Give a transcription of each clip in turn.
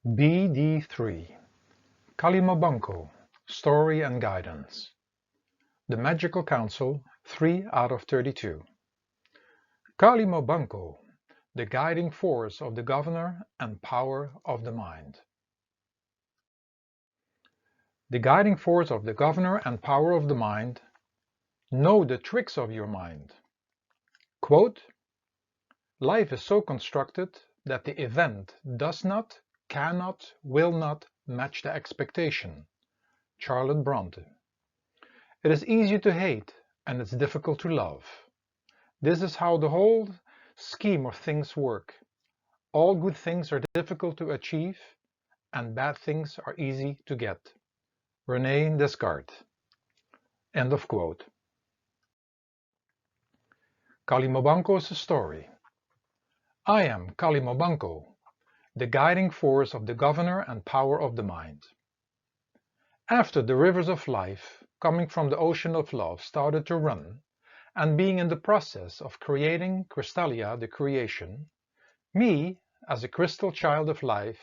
Bd3 Kalimabanco Story and Guidance. The Magical Council 3 out of 32. Kalimabanco, the guiding force of the governor and power of the mind. The guiding force of the governor and power of the mind. Know the tricks of your mind. Quote, life is so constructed that the event does not, cannot, will not match the expectation. Charlotte Bronte. It is easy to hate and it's difficult to love. This is how the whole scheme of things work. All good things are difficult to achieve and bad things are easy to get. René Descartes. End of quote. Kalimabanco's story. I am Kalimabanco, the guiding force of the governor and power of the mind. After the rivers of life, coming from the ocean of love, started to run, and being in the process of creating Crystallia, the creation, me, as a crystal child of life,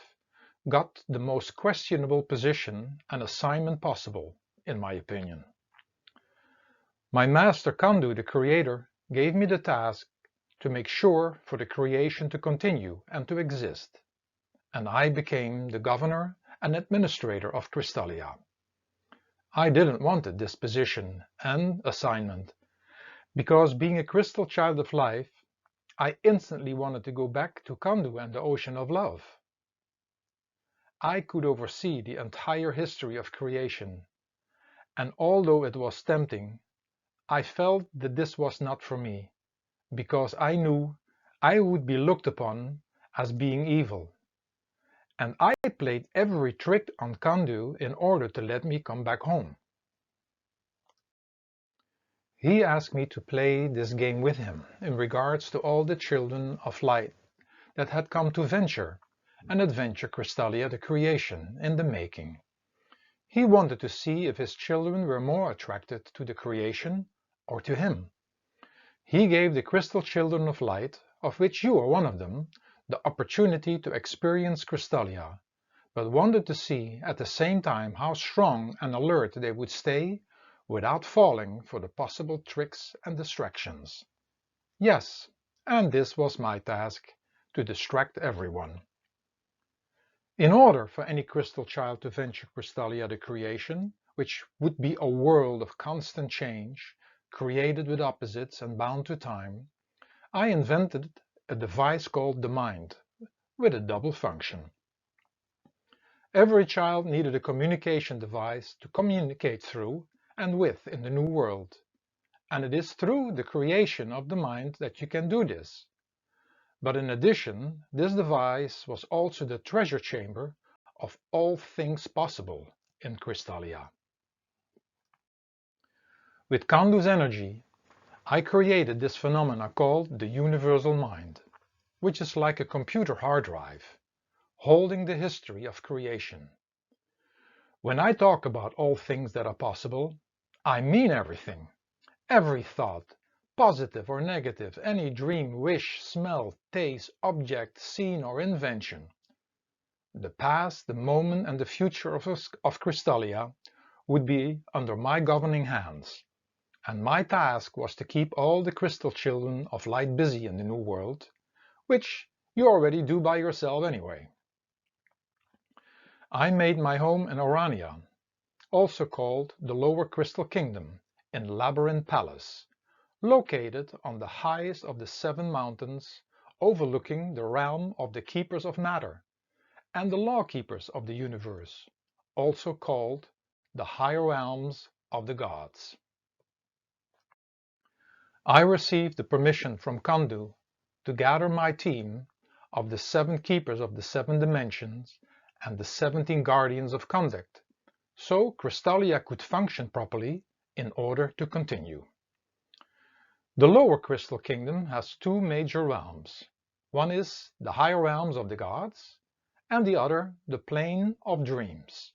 got the most questionable position and assignment possible, in my opinion. My master Kandu, the creator, gave me the task to make sure for the creation to continue and to exist, and I became the governor and administrator of Crystallia. I didn't want this position and assignment, because being a crystal child of life, I instantly wanted to go back to Kandu and the ocean of love. I could oversee the entire history of creation, and although it was tempting, I felt that this was not for me, because I knew I would be looked upon as being evil. And I played every trick on Kandu in order to let me come back home. He asked me to play this game with him in regards to all the children of light that had come to venture and adventure Crystallia, the creation, in the making. He wanted to see if his children were more attracted to the creation or to him. He gave the crystal children of light, of which you are one of them, the opportunity to experience Crystallia, but wanted to see at the same time how strong and alert they would stay without falling for the possible tricks and distractions. Yes, and this was my task, to distract everyone. In order for any crystal child to venture Crystallia, the creation, which would be a world of constant change, created with opposites and bound to time, I invented a device called the mind, with a double function. Every child needed a communication device to communicate through and with in the new world, and it is through the creation of the mind that you can do this. But in addition, this device was also the treasure chamber of all things possible in Crystallia. With Kandu's energy, I created this phenomena called the universal mind, which is like a computer hard drive, holding the history of creation. When I talk about all things that are possible, I mean everything, every thought, positive or negative, any dream, wish, smell, taste, object, scene or invention. The past, the moment and the future of Crystallia would be under my governing hands, and my task was to keep all the crystal children of light busy in the new world, which you already do by yourself anyway. I made my home in Orania, also called the Lower Crystal Kingdom, in Labyrinth Palace, located on the highest of the 7 mountains, overlooking the realm of the Keepers of Matter and the Law Keepers of the universe, also called the higher realms of the gods. I received the permission from Kandu to gather my team of the 7 keepers of the 7 dimensions and the 17 guardians of conduct, so Crystallia could function properly in order to continue. The Lower Crystal Kingdom has 2 major realms. One is the higher realms of the gods, and the other the plane of dreams,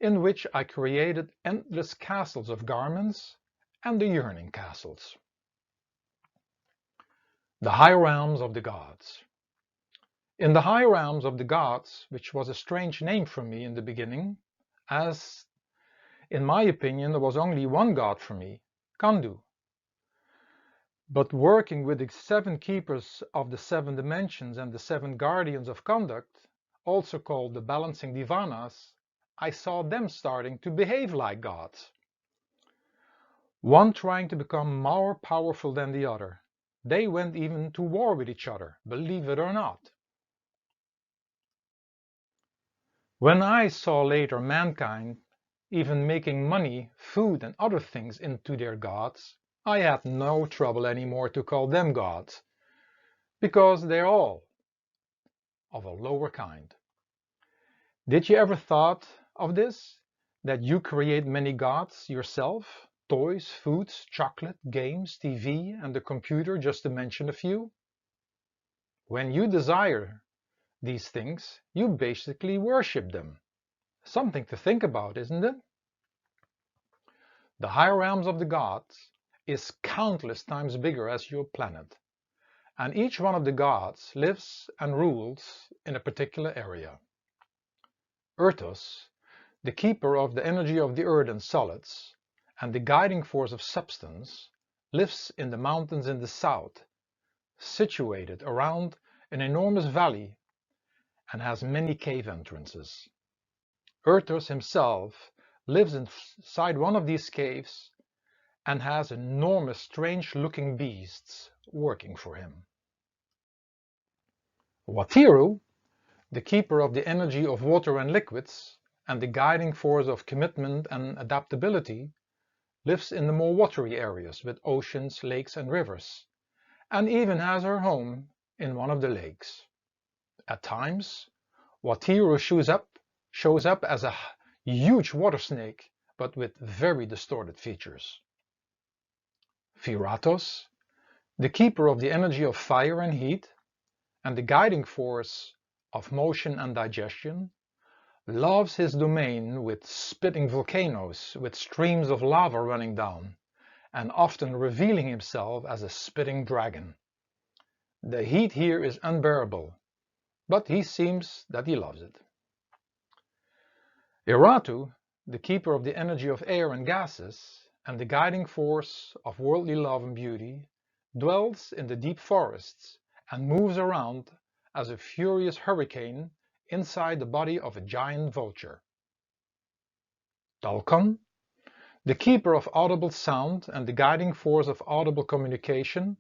in which I created endless castles of garments and the yearning castles. The higher realms of the gods. In the high realms of the gods, which was a strange name for me in the beginning, as in my opinion there was only one god for me, Kandu. But working with the 7 keepers of the 7 dimensions and the 7 guardians of conduct, also called the balancing divanas, I saw them starting to behave like gods. One trying to become more powerful than the other. They went even to war with each other, believe it or not. When I saw later mankind even making money, food and other things into their gods, I had no trouble anymore to call them gods, because they're all of a lower kind. Did you ever thought of this? That you create many gods yourself? Toys, foods, chocolate, games, TV and the computer, just to mention a few? When you desire these things, you basically worship them. Something to think about, isn't it? The higher realms of the gods is countless times bigger as your planet, and each one of the gods lives and rules in a particular area. Ertos, the keeper of the energy of the earth and solids, and the guiding force of substance, lives in the mountains in the south, situated around an enormous valley, and has many cave entrances. Ertos himself lives inside one of these caves and has enormous strange-looking beasts working for him. Watiru, the keeper of the energy of water and liquids, and the guiding force of commitment and adaptability, lives in the more watery areas with oceans, lakes and rivers, and even has her home in one of the lakes. At times, Watiru shows up as a huge water snake, but with very distorted features. Viratos, the keeper of the energy of fire and heat, and the guiding force of motion and digestion, loves his domain with spitting volcanoes with streams of lava running down, and often revealing himself as a spitting dragon. The heat here is unbearable, but he seems that he loves it. Iratu, the keeper of the energy of air and gases, and the guiding force of worldly love and beauty, dwells in the deep forests and moves around as a furious hurricane inside the body of a giant vulture. Dalkon, the keeper of audible sound and the guiding force of audible communication,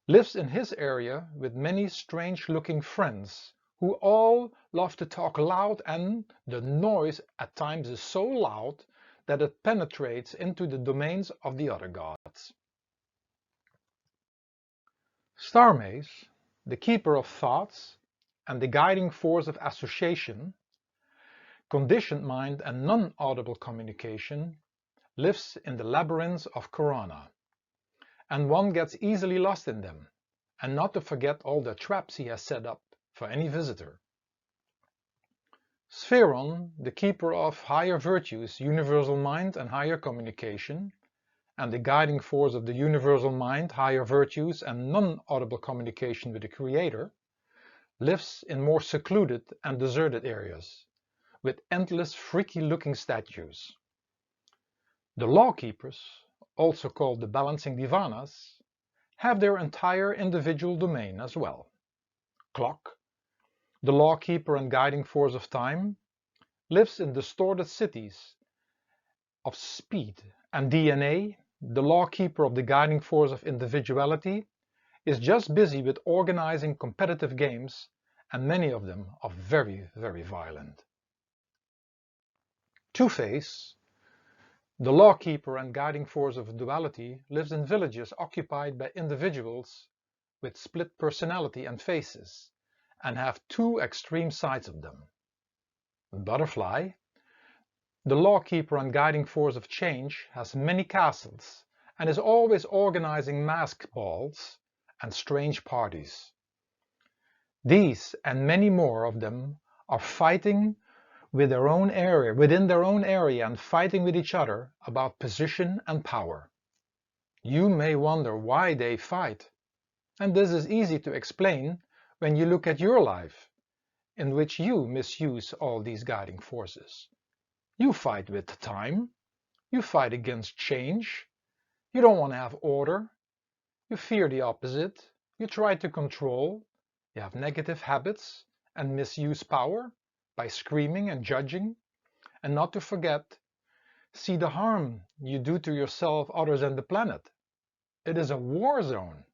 lives in his area with many strange-looking friends who all love to talk loud, and the noise at times is so loud that it penetrates into the domains of the other gods. Starmaze, the keeper of thoughts and the guiding force of association, conditioned mind and non-audible communication, lives in the labyrinths of Korana, and one gets easily lost in them, and not to forget all the traps he has set up for any visitor. Spheron, the keeper of higher virtues, universal mind and higher communication, and the guiding force of the universal mind, higher virtues and non-audible communication with the Creator, lives in more secluded and deserted areas, with endless freaky-looking statues. The law-keepers, also called the balancing divanas, have their entire individual domain as well. Clock, the law-keeper and guiding force of time, lives in distorted cities of speed, and DNA, the law-keeper of the guiding force of individuality, is just busy with organizing competitive games, and many of them are very, very violent. Two-Face, the law-keeper and guiding force of duality, lives in villages occupied by individuals with split personality and faces, and have 2 extreme sides of them. Butterfly, the law-keeper and guiding force of change, has many castles and is always organizing masked balls and strange parties. These and many more of them are fighting within their own area and fighting with each other about position and power. You may wonder why they fight, and this is easy to explain when you look at your life, in which you misuse all these guiding forces. You fight with time, you fight against change, you don't want to have order, you fear the opposite, you try to control, you have negative habits and misuse power by screaming and judging, and not to forget, see the harm you do to yourself, others, and the planet. It is a war zone.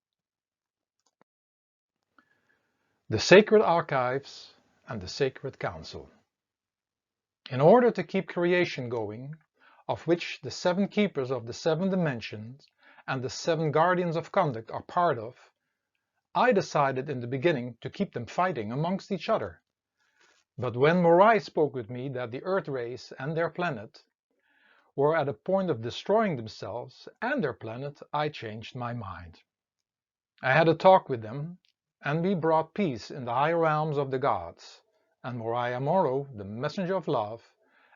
The Sacred Archives and the Sacred Council. In order to keep creation going, of which the 7 keepers of the 7 dimensions and the 7 guardians of conduct are part of, I decided in the beginning to keep them fighting amongst each other. But when Morai spoke with me that the Earth race and their planet were at a point of destroying themselves and their planet, I changed my mind. I had a talk with them, and we brought peace in the higher realms of the gods, and Morai Amoro, the messenger of love,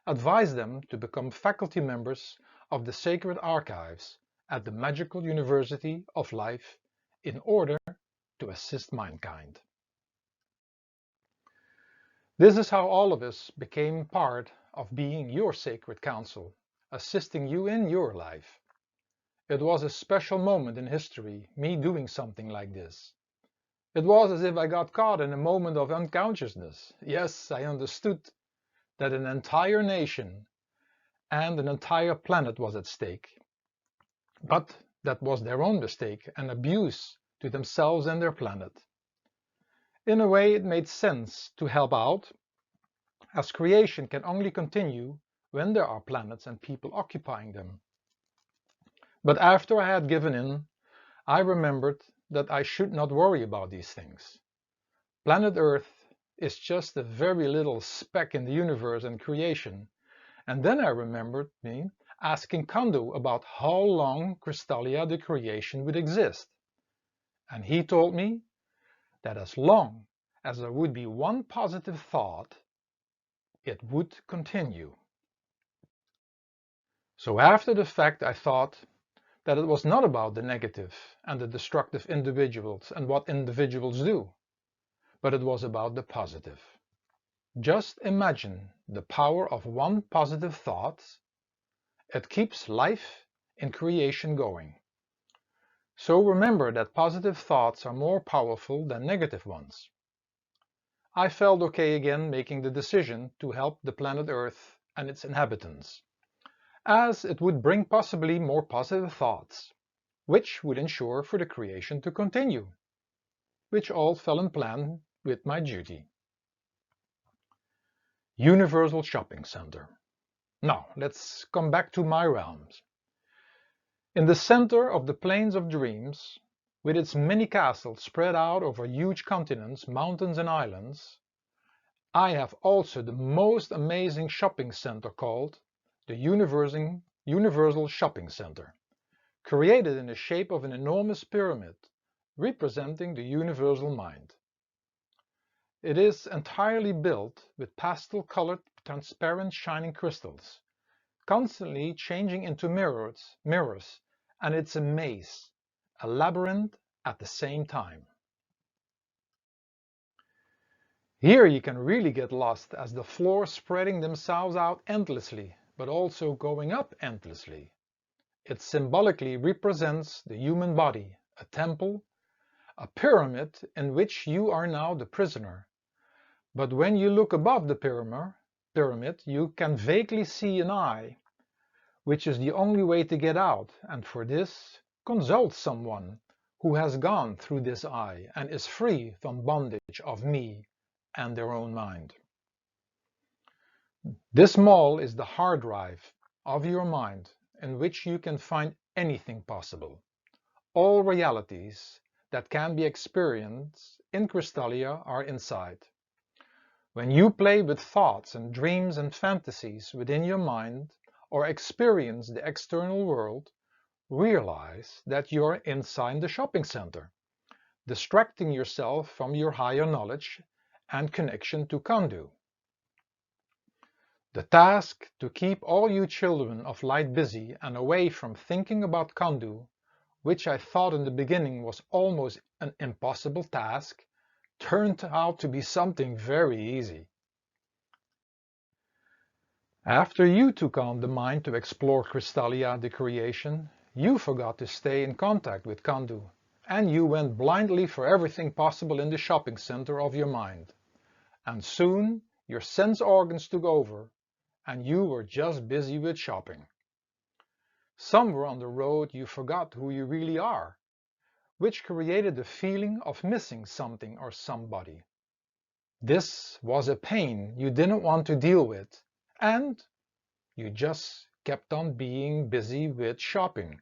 advised them to become faculty members of the Sacred Archives at the Magical University of Life in order to assist mankind. This is how all of us became part of being your sacred council, assisting you in your life. It was a special moment in history, me doing something like this. It was as if I got caught in a moment of unconsciousness. Yes, I understood that an entire nation and an entire planet was at stake. But that was their own mistake and abuse to themselves and their planet. In a way, it made sense to help out, as creation can only continue when there are planets and people occupying them. But after I had given in, I remembered that I should not worry about these things. Planet Earth is just a very little speck in the universe and creation. And then I remembered me asking Kandu about how long Crystallia the creation would exist. And he told me that as long as there would be one positive thought, it would continue. So after the fact, I thought that it was not about the negative and the destructive individuals and what individuals do, but it was about the positive. Just imagine the power of one positive thought. It keeps life in creation going. So remember that positive thoughts are more powerful than negative ones. I felt okay again making the decision to help the planet Earth and its inhabitants, as it would bring possibly more positive thoughts, which would ensure for the creation to continue, which all fell in plan with my duty. Universal Shopping Center. Now, let's come back to my realms. In the center of the Plains of Dreams, with its many castles spread out over huge continents, mountains and islands, I have also the most amazing shopping center called the Universal Shopping Center, created in the shape of an enormous pyramid, representing the universal mind. It is entirely built with pastel-colored, transparent, shining crystals, constantly changing into mirrors, and it's a maze, a labyrinth at the same time. Here you can really get lost as the floors spreading themselves out endlessly, but also going up endlessly. It symbolically represents the human body, a temple, a pyramid in which you are now the prisoner. But when you look above the pyramid, you can vaguely see an eye, which is the only way to get out, and for this, consult someone who has gone through this eye and is free from bondage of me and their own mind. This mall is the hard drive of your mind in which you can find anything possible. All realities that can be experienced in Crystallia are inside. When you play with thoughts and dreams and fantasies within your mind or experience the external world, realize that you're inside the shopping center, distracting yourself from your higher knowledge and connection to Kandu. The task to keep all you children of light busy and away from thinking about Kandu, which I thought in the beginning was almost an impossible task, turned out to be something very easy. After you took on the mind to explore Crystallia, the creation, you forgot to stay in contact with Kandu, and you went blindly for everything possible in the shopping center of your mind. And soon your sense organs took over, and you were just busy with shopping. Somewhere on the road you forgot who you really are, which created the feeling of missing something or somebody. This was a pain you didn't want to deal with, and you just kept on being busy with shopping.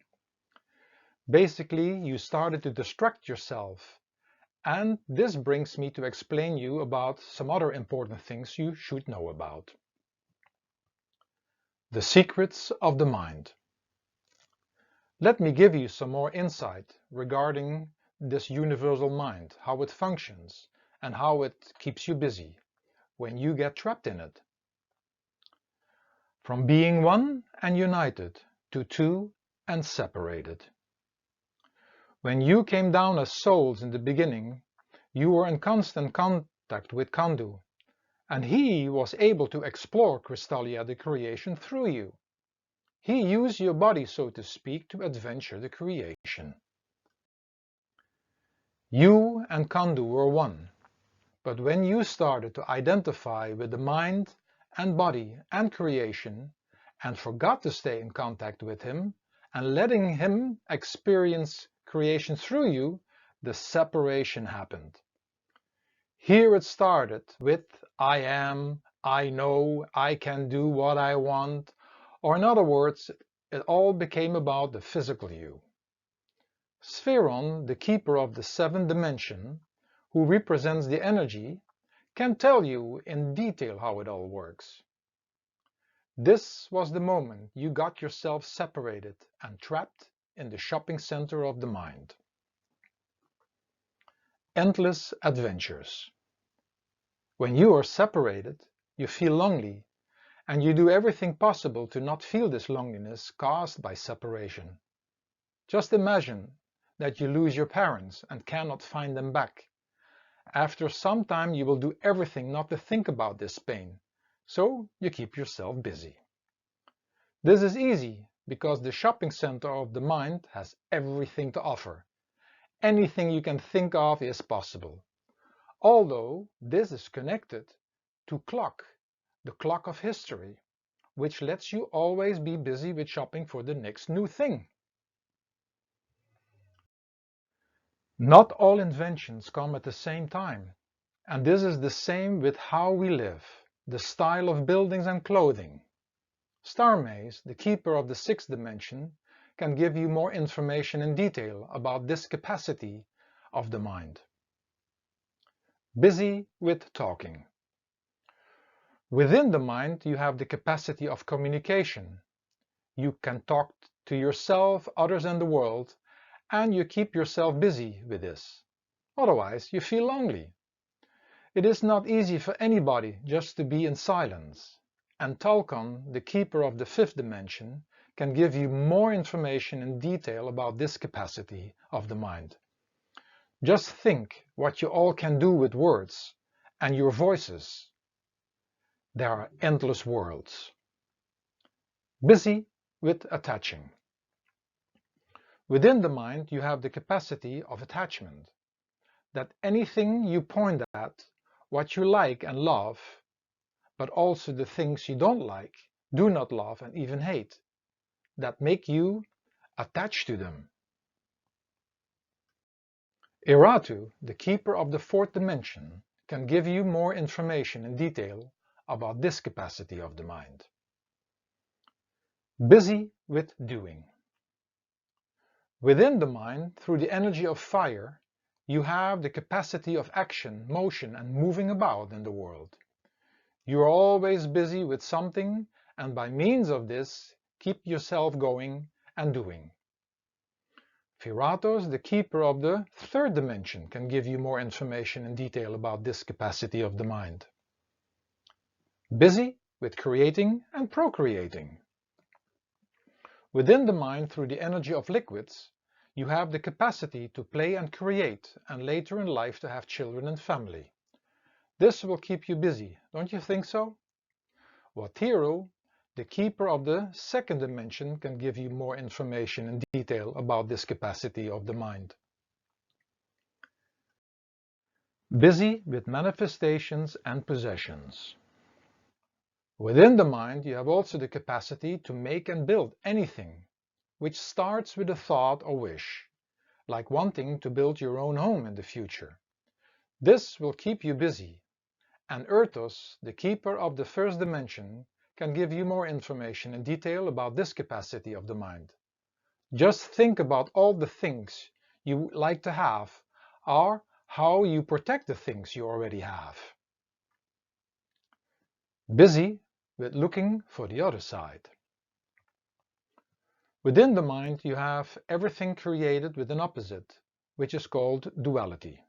Basically, you started to distract yourself, and this brings me to explain you about some other important things you should know about. The secrets of the mind. Let me give you some more insight regarding this universal mind, how it functions, and how it keeps you busy when you get trapped in it. From being one and united to two and separated. When you came down as souls in the beginning, you were in constant contact with Kandu, and he was able to explore Crystallia the creation through you. He used your body, so to speak, to adventure the creation. You and Kandu were one, but when you started to identify with the mind and body and creation, and forgot to stay in contact with him and letting him experience creation through you, the separation happened. Here it started with I am, I know, I can do what I want, or in other words, it all became about the physical you. Spheron, the keeper of the seventh dimension, who represents the energy, can tell you in detail how it all works. This was the moment you got yourself separated and trapped in the shopping center of the mind. Endless adventures. When you are separated, you feel lonely, and you do everything possible to not feel this loneliness caused by separation. Just imagine that you lose your parents and cannot find them back. After some time you will do everything not to think about this pain, so you keep yourself busy. This is easy because the shopping center of the mind has everything to offer. Anything you can think of is possible. Although this is connected to clock, the clock of history, which lets you always be busy with shopping for the next new thing. Not all inventions come at the same time, and this is the same with how we live, the style of buildings and clothing. Starmaze, the keeper of the sixth dimension, can give you more information in detail about this capacity of the mind. Busy with talking. Within the mind you have the capacity of communication. You can talk to yourself, others and the world, and you keep yourself busy with this. Otherwise you feel lonely. It is not easy for anybody just to be in silence, and Talcon, the keeper of the fifth dimension, can give you more information in detail about this capacity of the mind. Just think what you all can do with words and your voices. There are endless worlds. Busy with attaching. Within the mind you have the capacity of attachment, that anything you point at, what you like and love, but also the things you don't like, do not love and even hate, that make you attached to them. Iratu, the keeper of the fourth dimension, can give you more information in detail about this capacity of the mind. Busy with doing. Within the mind, through the energy of fire, you have the capacity of action, motion, and moving about in the world. You are always busy with something, and by means of this, keep yourself going and doing. Firatos, the keeper of the third dimension, can give you more information in detail about this capacity of the mind. Busy with creating and procreating. Within the mind, through the energy of liquids, you have the capacity to play and create, and later in life to have children and family. This will keep you busy, don't you think so? Watiro, the keeper of the second dimension, can give you more information in detail about this capacity of the mind. Busy with manifestations and possessions. Within the mind, you have also the capacity to make and build anything, which starts with a thought or wish, like wanting to build your own home in the future. This will keep you busy, and Ertos, the keeper of the first dimension, can give you more information in detail about this capacity of the mind. Just think about all the things you would like to have, or how you protect the things you already have. Busy with looking for the other side. Within the mind you have everything created with an opposite, which is called duality.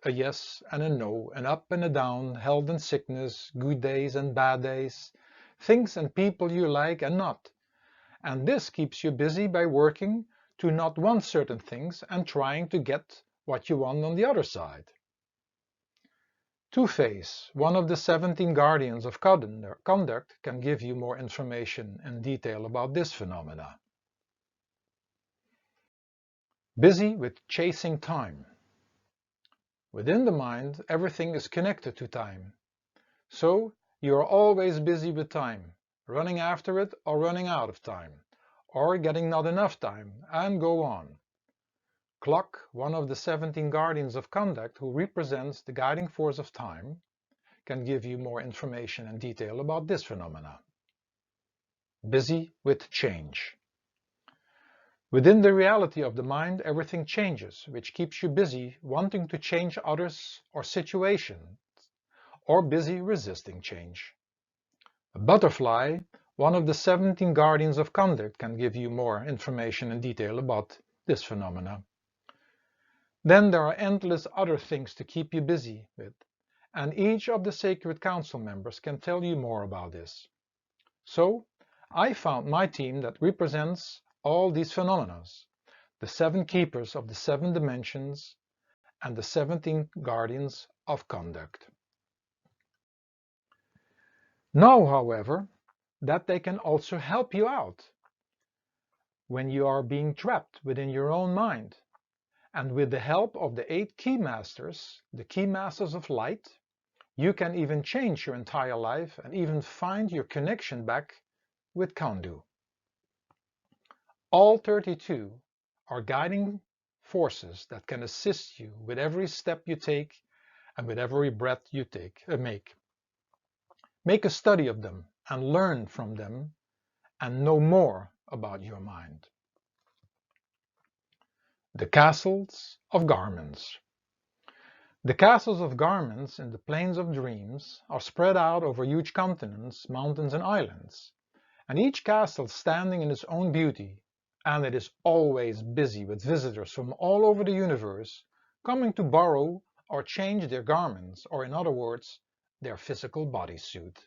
A yes and a no, an up and a down, health and sickness, good days and bad days, things and people you like and not. And this keeps you busy by working to not want certain things and trying to get what you want on the other side. Two-Face, one of the 17 guardians of conduct, can give you more information in detail about this phenomena. Busy with chasing time. Within the mind, everything is connected to time. So you are always busy with time, running after it or running out of time, or getting not enough time, and go on. Clock, one of the 17 guardians of conduct who represents the guiding force of time, can give you more information and detail about this phenomena. Busy with change. Within the reality of the mind, everything changes, which keeps you busy wanting to change others or situations, or busy resisting change. A butterfly, one of the 17 guardians of conduct, can give you more information and detail about this phenomena. Then there are endless other things to keep you busy with, and each of the Sacred Council members can tell you more about this. So, I found my team that represents all these phenomena, the 7 keepers of the 7 dimensions and the 17 guardians of conduct. Know, however, that they can also help you out when you are being trapped within your own mind. And with the help of the 8 key masters, the key masters of light, you can even change your entire life and even find your connection back with Kandu. All 32 are guiding forces that can assist you with every step you take and with every breath you make. Make a study of them and learn from them and know more about your mind. The castles of garments. The castles of garments in the plains of dreams are spread out over huge continents, mountains and islands, and each castle standing in its own beauty, and it is always busy with visitors from all over the universe coming to borrow or change their garments, or in other words, their physical bodysuit.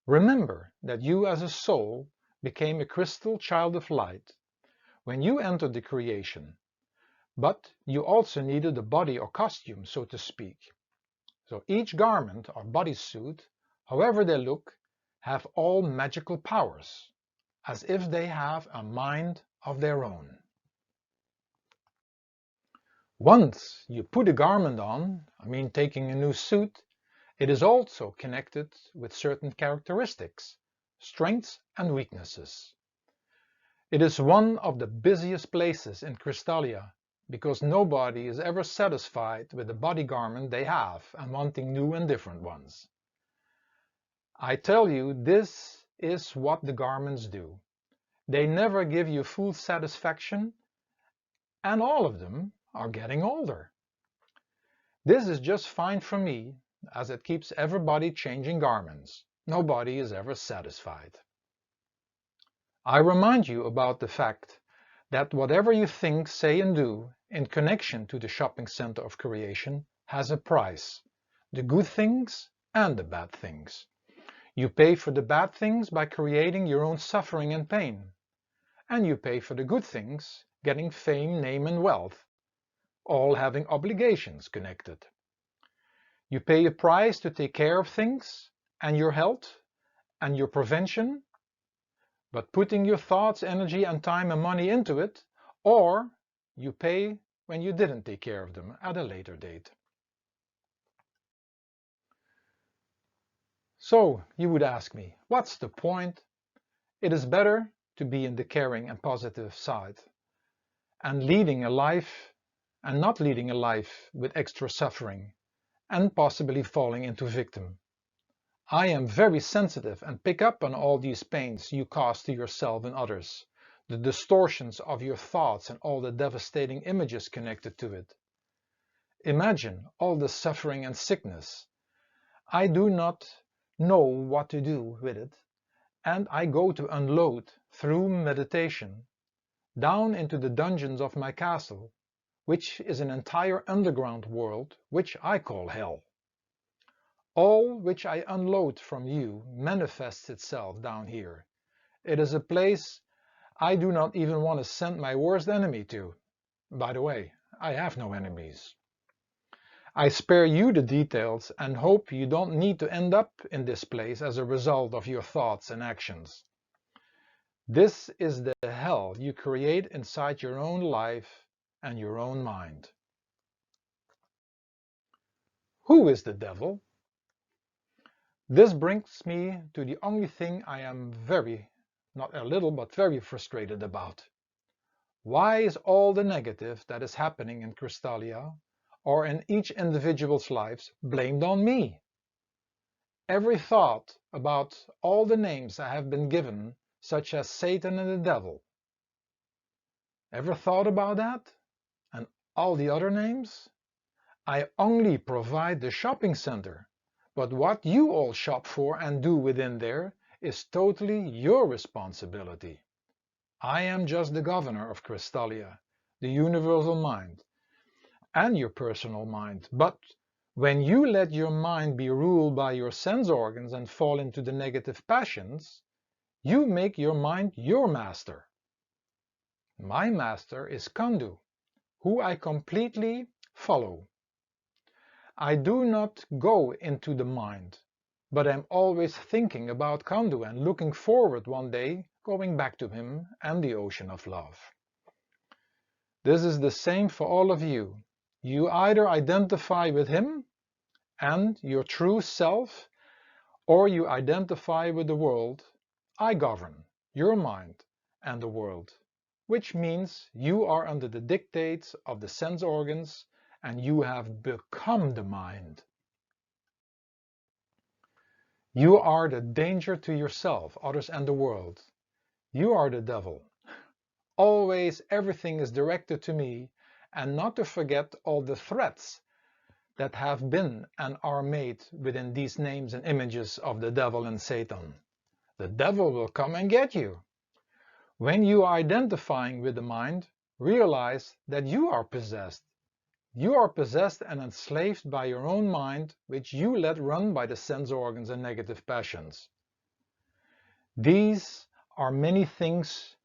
Remember that you as a soul became a crystal child of light when you entered the creation, but you also needed a body or costume, so to speak. So each garment or bodysuit, however they look, have all magical powers, as if they have a mind of their own. Once you put a garment on, taking a new suit, it is also connected with certain characteristics, strengths and weaknesses. It is one of the busiest places in Crystallia, because nobody is ever satisfied with the body garment they have and wanting new and different ones. I tell you, this is what the garments do. They never give you full satisfaction, and all of them are getting older. This is just fine for me, as it keeps everybody changing garments. Nobody is ever satisfied. I remind you about the fact that whatever you think, say and do in connection to the shopping center of creation has a price, the good things and the bad things. You pay for the bad things by creating your own suffering and pain, and you pay for the good things getting fame, name and wealth, all having obligations connected. You pay a price to take care of things and your health and your prevention, but putting your thoughts, energy and time and money into it, or you pay when you didn't take care of them at a later date. So you would ask me, what's the point? It is better to be in the caring and positive side and leading a life and not leading a life with extra suffering and possibly falling into victim. I am very sensitive and pick up on all these pains you cause to yourself and others, the distortions of your thoughts and all the devastating images connected to it. Imagine all the suffering and sickness. I do not know what to do with it, and I go to unload through meditation down into the dungeons of my castle, which is an entire underground world which I call hell. All which I unload from you manifests itself down here. It is a place I do not even want to send my worst enemy to. By the way, I have no enemies. I spare you the details and hope you don't need to end up in this place as a result of your thoughts and actions. This is the hell you create inside your own life and your own mind. Who is the devil? This brings me to the only thing I am not a little, but very frustrated about. Why is all the negative that is happening in Crystalia or in each individual's lives blamed on me? Every thought about all the names I have been given, such as Satan and the devil. Ever thought about that? And all the other names? I only provide the shopping center. But what you all shop for and do within there is totally your responsibility. I am just the governor of Crystalia, the universal mind, and your personal mind. But when you let your mind be ruled by your sense organs and fall into the negative passions, you make your mind your master. My master is Kandu, who I completely follow. I do not go into the mind, but am always thinking about Kandu and looking forward one day going back to him and the ocean of love. This is the same for all of you. You either identify with him and your true self, or you identify with the world. I govern your mind and the world, which means you are under the dictates of the sense organs and you have become the mind. You are the danger to yourself, others and the world. You are the devil. Always everything is directed to me, and not to forget all the threats that have been and are made within these names and images of the devil and Satan. The devil will come and get you. When you are identifying with the mind, realize that you are possessed. You are possessed and enslaved by your own mind, which you let run by the sense organs and negative passions. There are many things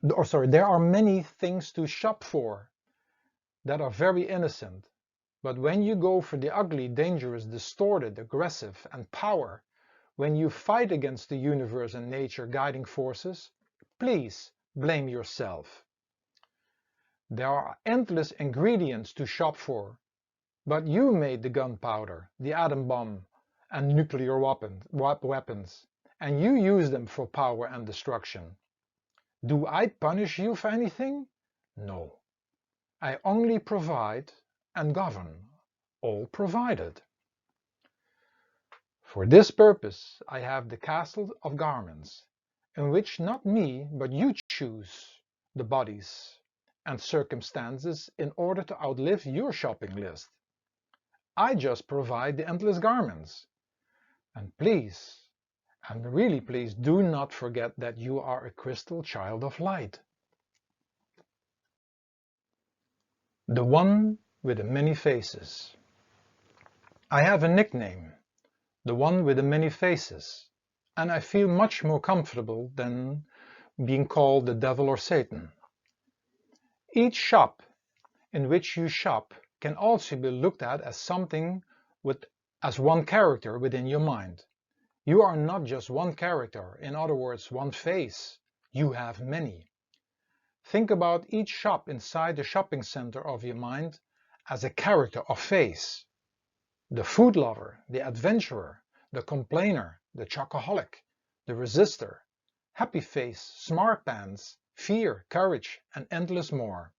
to shop for that are very innocent. But when you go for the ugly, dangerous, distorted, aggressive, and power, when you fight against the universe and nature guiding forces, please blame yourself. There are endless ingredients to shop for, but you made the gunpowder, the atom bomb, and nuclear weapons, and you use them for power and destruction. Do I punish you for anything? No. I only provide and govern, all provided. For this purpose I have the castle of garments, in which not me but you choose the bodies and circumstances in order to outlive your shopping list. I just provide the endless garments. And please, and really please, do not forget that you are a crystal child of light. The one with the many faces. I have a nickname, the one with the many faces, and I feel much more comfortable than being called the devil or Satan. Each shop in which you shop can also be looked at as something as one character within your mind. You are not just one character, in other words, one face. You have many. Think about each shop inside the shopping center of your mind as a character or face. The food lover, the adventurer, the complainer, the chocoholic, the resistor, happy face, smart pants, fear, courage, and endless more.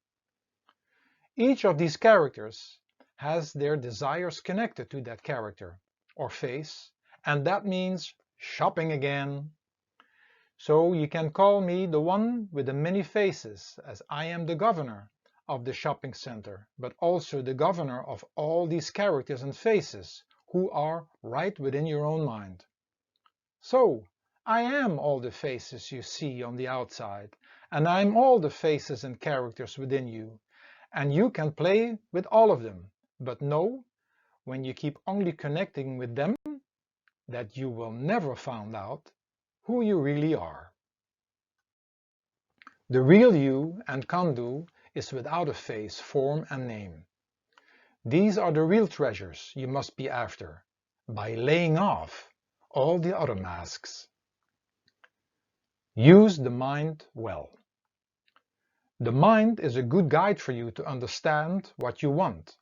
Each of these characters has their desires connected to that character or face, and that means shopping again. So you can call me the one with the many faces, as I am the governor of the shopping center, but also the governor of all these characters and faces who are right within your own mind. So I am all the faces you see on the outside, and I am all the faces and characters within you, and you can play with all of them, but know, when you keep only connecting with them, that you will never find out who you really are. The real you and Kandu is without a face, form and name. These are the real treasures you must be after, by laying off all the other masks. Use the mind well. The mind is a good guide for you to understand what you want.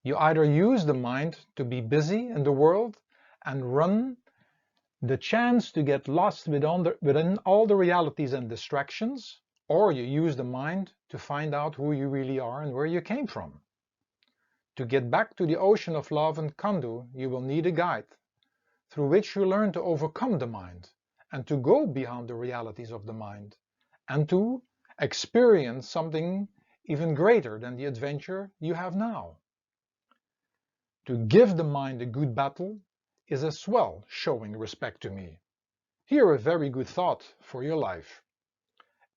You either use the mind to be busy in the world and run the chance to get lost within all the realities and distractions, or you use the mind to find out who you really are and where you came from. To get back to the ocean of love and Kandu, you will need a guide, through which you learn to overcome the mind, and to go beyond the realities of the mind, and to experience something even greater than the adventure you have now. To give the mind a good battle is as well showing respect to me. Here a very good thought for your life.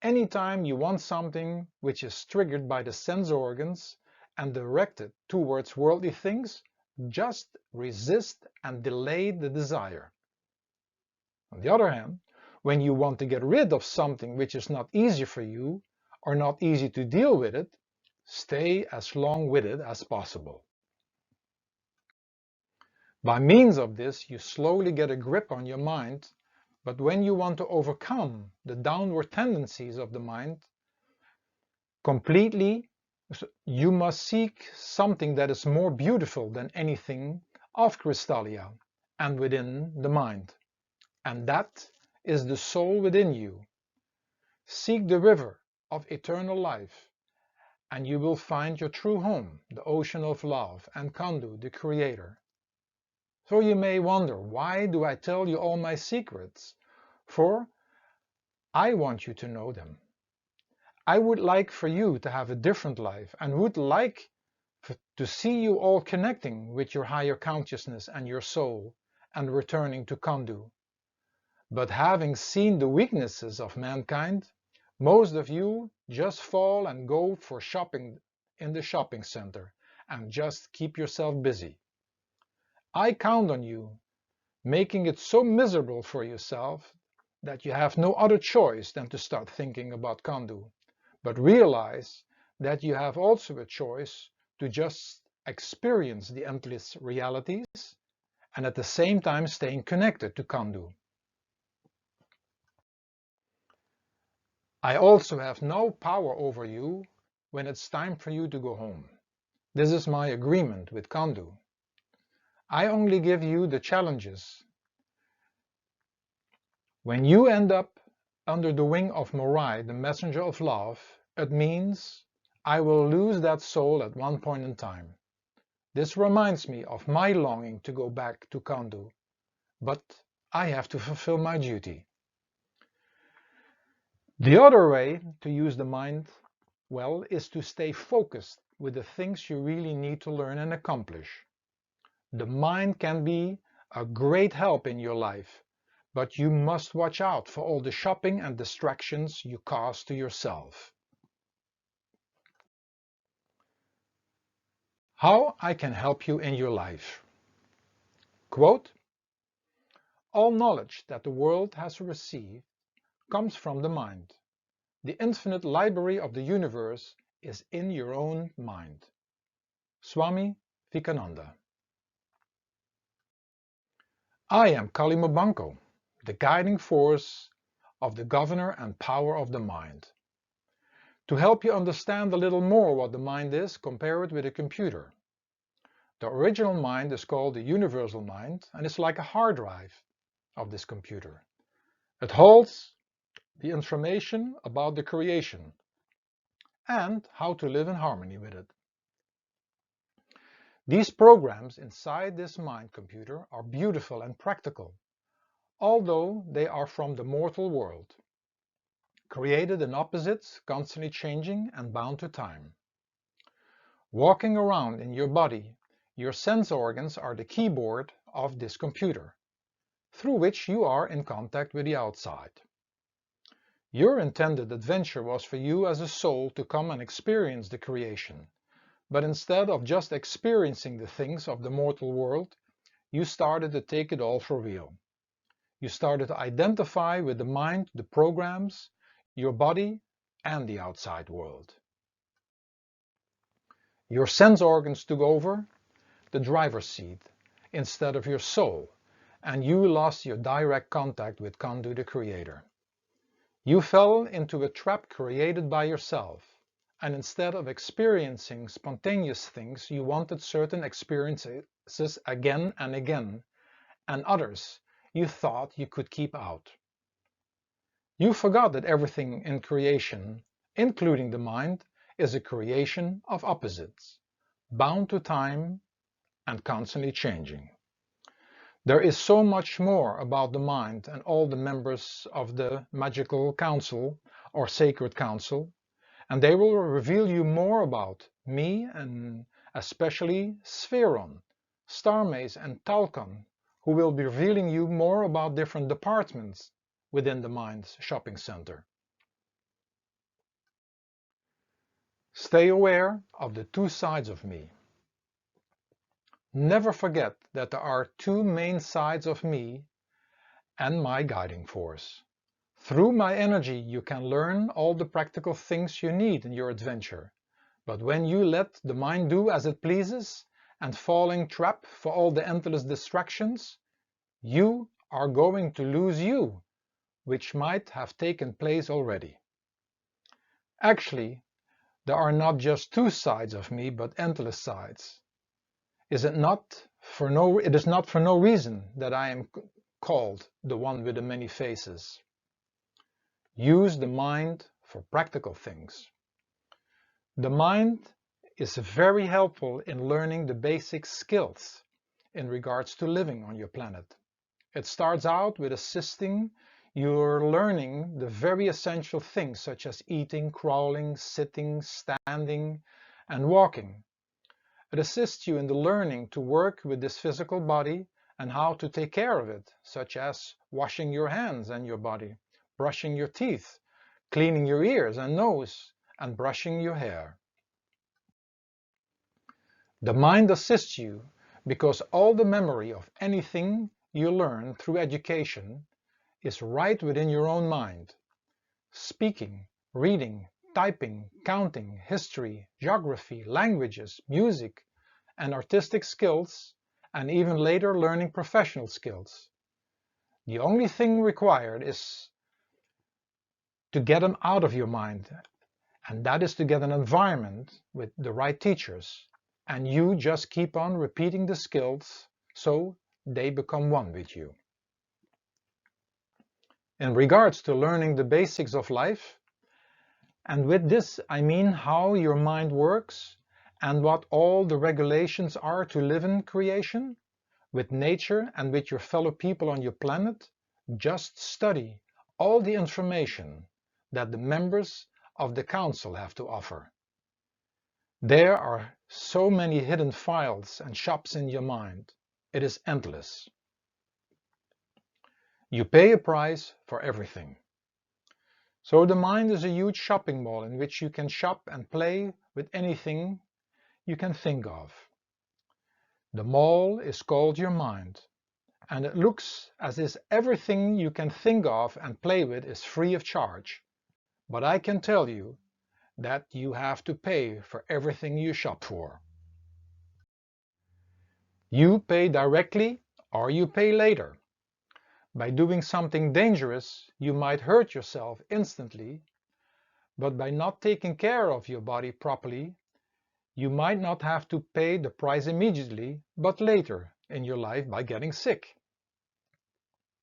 Anytime you want something which is triggered by the sense organs and directed towards worldly things, just resist and delay the desire. On the other hand, when you want to get rid of something which is not easy for you or not easy to deal with it, stay as long with it as possible. By means of this, you slowly get a grip on your mind, but when you want to overcome the downward tendencies of the mind completely, you must seek something that is more beautiful than anything of Crystallia and within the mind, and that is the soul within you. Seek the river of eternal life, and you will find your true home, the ocean of love, and Kandu, the creator. So you may wonder, why do I tell you all my secrets? For I want you to know them. I would like for you to have a different life and would like to see you all connecting with your higher consciousness and your soul and returning to Kandu. But having seen the weaknesses of mankind, most of you just fall and go for shopping in the shopping center and just keep yourself busy. I count on you making it so miserable for yourself that you have no other choice than to start thinking about Kandu, but realize that you have also a choice to just experience the endless realities and at the same time staying connected to Kandu. I also have no power over you when it's time for you to go home. This is my agreement with Kandu. I only give you the challenges. When you end up under the wing of Morai, the messenger of love, it means I will lose that soul at one point in time. This reminds me of my longing to go back to Kandu, but I have to fulfill my duty. The other way to use the mind well is to stay focused with the things you really need to learn and accomplish. The mind can be a great help in your life, but you must watch out for all the shopping and distractions you cause to yourself. How I can help you in your life. Quote, all knowledge that the world has received comes from the mind. The infinite library of the universe is in your own mind. Swami Vivekananda. I am Kalimabanco, the guiding force of the governor and power of the mind. To help you understand a little more what the mind is, compare it with a computer. The original mind is called the universal mind and is like a hard drive of this computer. It holds the information about the creation and how to live in harmony with it. These programs inside this mind computer are beautiful and practical, although they are from the mortal world, created in opposites, constantly changing and bound to time. Walking around in your body, your sense organs are the keyboard of this computer, through which you are in contact with the outside. Your intended adventure was for you as a soul to come and experience the creation, but instead of just experiencing the things of the mortal world, you started to take it all for real. You started to identify with the mind, the programs, your body, and the outside world. Your sense organs took over the driver's seat instead of your soul, and you lost your direct contact with Kandu the Creator. You fell into a trap created by yourself, and instead of experiencing spontaneous things, you wanted certain experiences again and again, and others you thought you could keep out. You forgot that everything in creation, including the mind, is a creation of opposites, bound to time and constantly changing. There is so much more about the mind and all the members of the magical council or sacred council, and they will reveal you more about me and especially Spheron, Starmaze and Talcon, who will be revealing you more about different departments within the mind's shopping center. Stay aware of the two sides of me. Never forget that there are two main sides of me and my guiding force. Through my energy you can learn all the practical things you need in your adventure, but when you let the mind do as it pleases and falling trap for all the endless distractions, you are going to lose you, which might have taken place already. Actually, there are not just two sides of me, but endless sides. It is not for no reason that I am called the one with the many faces. Use the mind for practical things. The mind is very helpful in learning the basic skills in regards to living on your planet. It starts out with assisting your learning the very essential things such as eating, crawling, sitting, standing, and walking. It assists you in the learning to work with this physical body and how to take care of it, such as washing your hands and your body, brushing your teeth, cleaning your ears and nose, and brushing your hair. The mind assists you because all the memory of anything you learn through education is right within your own mind. Speaking, reading, typing, counting, history, geography, languages, music, and artistic skills, and even later learning professional skills. The only thing required is to get them out of your mind, and that is to get an environment with the right teachers, and you just keep on repeating the skills so they become one with you. In regards to learning the basics of life, and with this I mean how your mind works and what all the regulations are to live in creation, with nature and with your fellow people on your planet, just study all the information that the members of the council have to offer. There are so many hidden files and shops in your mind. It is endless. You pay a price for everything. So the mind is a huge shopping mall in which you can shop and play with anything you can think of. The mall is called your mind, and it looks as if everything you can think of and play with is free of charge. But I can tell you that you have to pay for everything you shop for. You pay directly or you pay later. By doing something dangerous, you might hurt yourself instantly, but by not taking care of your body properly, you might not have to pay the price immediately, but later in your life by getting sick.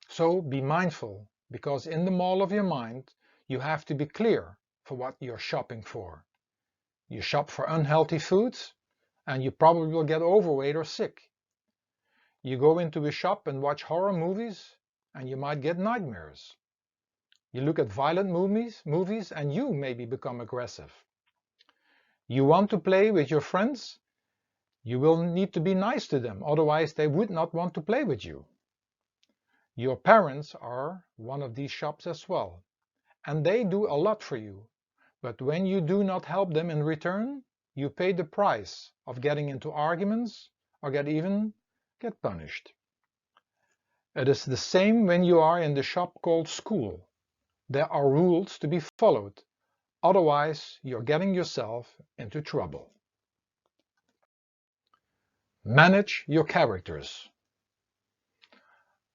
So be mindful, because in the mall of your mind, you have to be clear for what you're shopping for. You shop for unhealthy foods, and you probably will get overweight or sick. You go into a shop and watch horror movies, and you might get nightmares. You look at violent movies, and you maybe become aggressive. You want to play with your friends? You will need to be nice to them, otherwise they would not want to play with you. Your parents are one of these shops as well, and they do a lot for you, but when you do not help them in return, you pay the price of getting into arguments or get punished. It is the same when you are in the shop called school. There are rules to be followed, otherwise you're getting yourself into trouble. Manage your characters.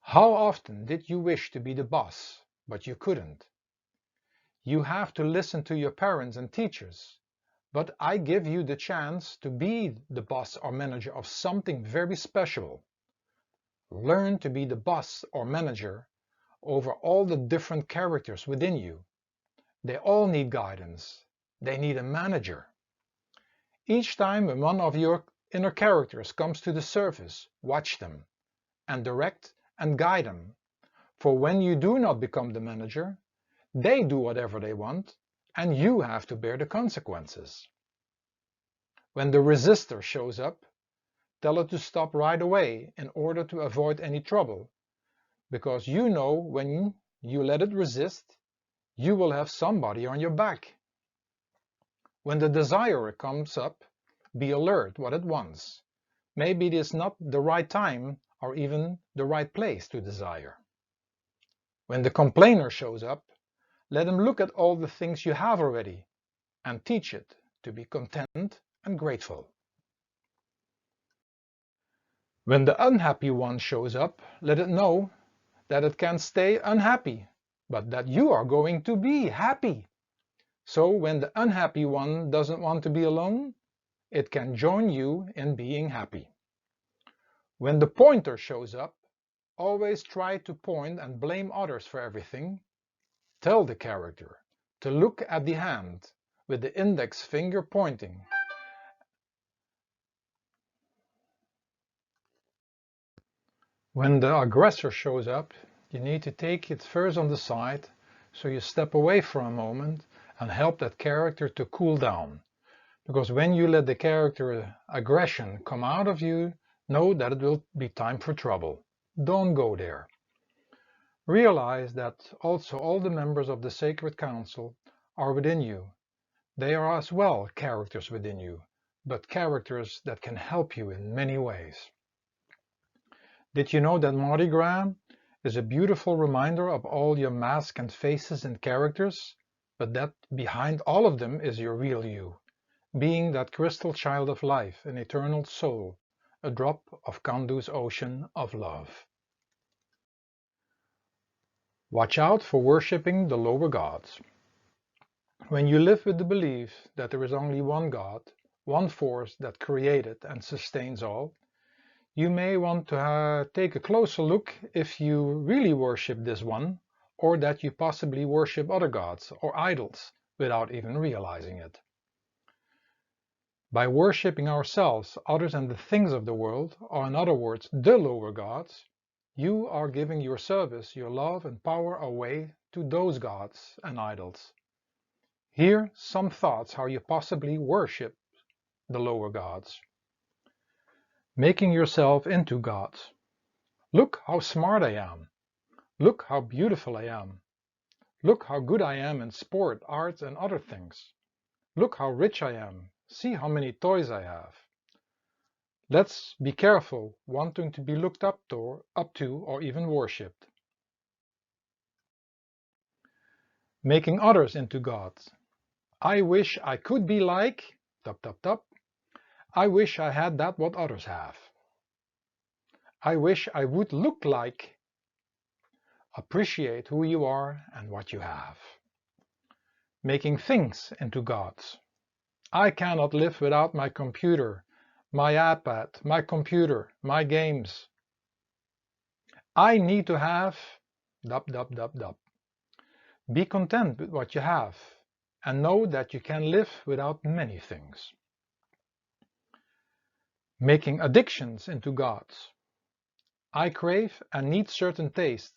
How often did you wish to be the boss, but you couldn't? You have to listen to your parents and teachers, but I give you the chance to be the boss or manager of something very special. Learn to be the boss or manager over all the different characters within you. They all need guidance. They need a manager. Each time when one of your inner characters comes to the surface, watch them and direct and guide them. For when you do not become the manager, they do whatever they want, and you have to bear the consequences. When the resistor shows up, tell it to stop right away in order to avoid any trouble, because you know when you let it resist, you will have somebody on your back. When the desirer comes up, be alert what it wants. Maybe it is not the right time or even the right place to desire. When the complainer shows up, let him look at all the things you have already and teach it to be content and grateful. When the unhappy one shows up, let it know that it can stay unhappy, but that you are going to be happy. So when the unhappy one doesn't want to be alone, it can join you in being happy. When the pointer shows up, always try to point and blame others for everything. Tell the character to look at the hand with the index finger pointing. When the aggressor shows up, you need to take it first on the side, so you step away for a moment and help that character to cool down. Because when you let the character aggression come out of you, know that it will be time for trouble. Don't go there. Realize that also all the members of the Sacred Council are within you. They are as well characters within you, but characters that can help you in many ways. Did you know that Mardi Gras is a beautiful reminder of all your masks and faces and characters, but that behind all of them is your real you, being that crystal child of life, an eternal soul, a drop of Kandu's ocean of love. Watch out for worshipping the lower gods. When you live with the belief that there is only one God, one force that created and sustains all, you may want to take a closer look if you really worship this one, or that you possibly worship other gods or idols without even realizing it. By worshipping ourselves, others and the things of the world, or in other words, the lower gods, you are giving your service, your love and power away to those gods and idols. Here some thoughts how you possibly worship the lower gods. Making yourself into gods. Look how smart I am. Look how beautiful I am. Look how good I am in sport, arts and other things. Look how rich I am. See how many toys I have. Let's be careful wanting to be looked up to or even worshipped. Making others into gods. I wish I could be like, top, top, top. I wish I had that what others have. I wish I would look like. Appreciate who you are and what you have. Making things into gods. I cannot live without my computer, my iPad, my computer, my games. I need to have, dub, dub, dub, dub. Be content with what you have and know that you can live without many things. Making addictions into gods. I crave and need certain tastes,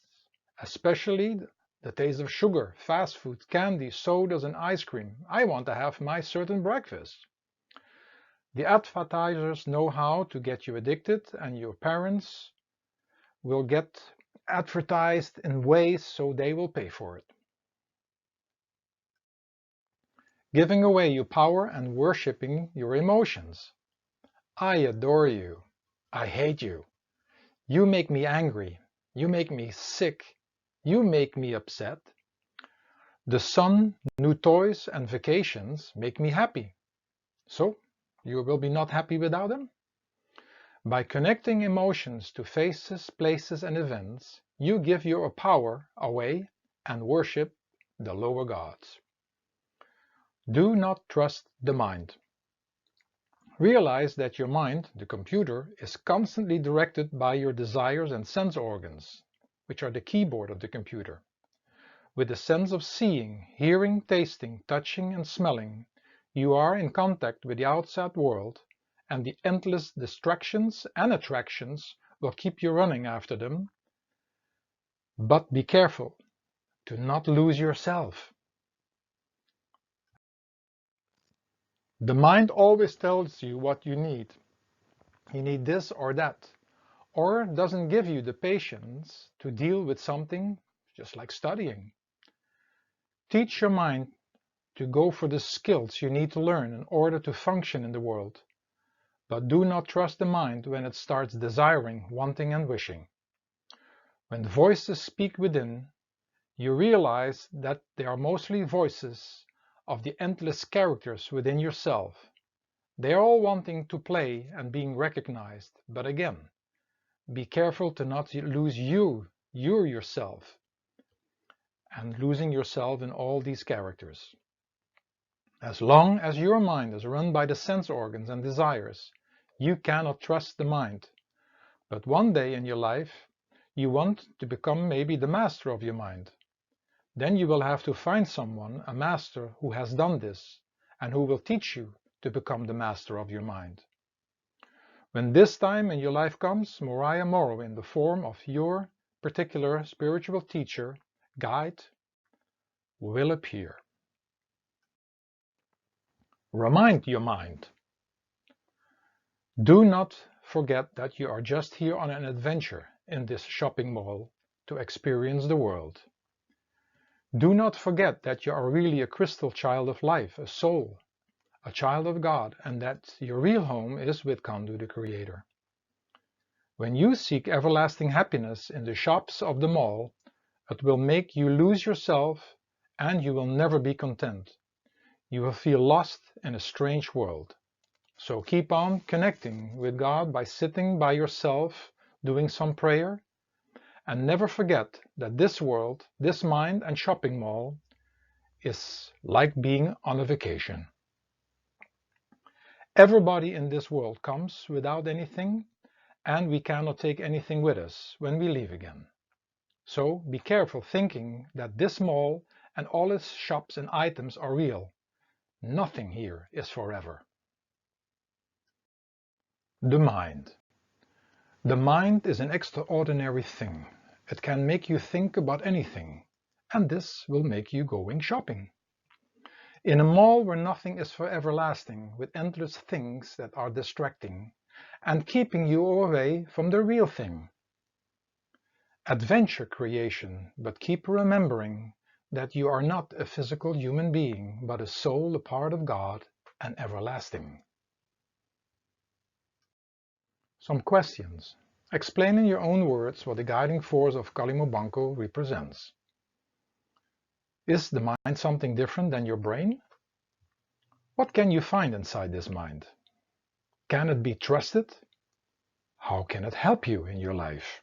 especially the taste of sugar, fast food, candy, sodas and ice cream. I want to have my certain breakfast. The advertisers know how to get you addicted, and your parents will get advertised in ways so they will pay for it. Giving away your power and worshipping your emotions. I adore you. I hate you. You make me angry. You make me sick. You make me upset. The sun, new toys and vacations make me happy. So, you will be not happy without them? By connecting emotions to faces, places and events, you give your power away and worship the lower gods. Do not trust the mind. Realize that your mind, the computer, is constantly directed by your desires and sense organs, which are the keyboard of the computer. With the sense of seeing, hearing, tasting, touching and smelling, you are in contact with the outside world, and the endless distractions and attractions will keep you running after them. But be careful to not lose yourself. The mind always tells you what you need. You need this or that, or doesn't give you the patience to deal with something just like studying. Teach your mind to go for the skills you need to learn in order to function in the world. But do not trust the mind when it starts desiring, wanting and wishing. When voices speak within, you realize that they are mostly voices of the endless characters within yourself. They are all wanting to play and being recognized, but again, be careful to not lose yourself, and losing yourself in all these characters. As long as your mind is run by the sense organs and desires, you cannot trust the mind. But one day in your life, you want to become maybe the master of your mind. Then you will have to find someone, a master who has done this, and who will teach you to become the master of your mind. When this time in your life comes, Moriah Morrow, in the form of your particular spiritual teacher, guide, will appear. Remind your mind. Do not forget that you are just here on an adventure in this shopping mall to experience the world. Do not forget that you are really a crystal child of life, a soul, a child of God, and that your real home is with Kandu, the Creator. When you seek everlasting happiness in the shops of the mall, it will make you lose yourself and you will never be content. You will feel lost in a strange world. So keep on connecting with God by sitting by yourself, doing some prayer, and never forget that this world, this mind and shopping mall is like being on a vacation. Everybody in this world comes without anything, and we cannot take anything with us when we leave again. So be careful thinking that this mall and all its shops and items are real. Nothing here is forever. The mind. The mind is an extraordinary thing. It can make you think about anything, and this will make you going shopping. In a mall where nothing is forever lasting, with endless things that are distracting and keeping you away from the real thing. Adventure creation, but keep remembering that you are not a physical human being, but a soul, a part of God and everlasting. Some questions. Explain in your own words what the guiding force of Kalimabanco represents. Is the mind something different than your brain? What can you find inside this mind? Can it be trusted? How can it help you in your life?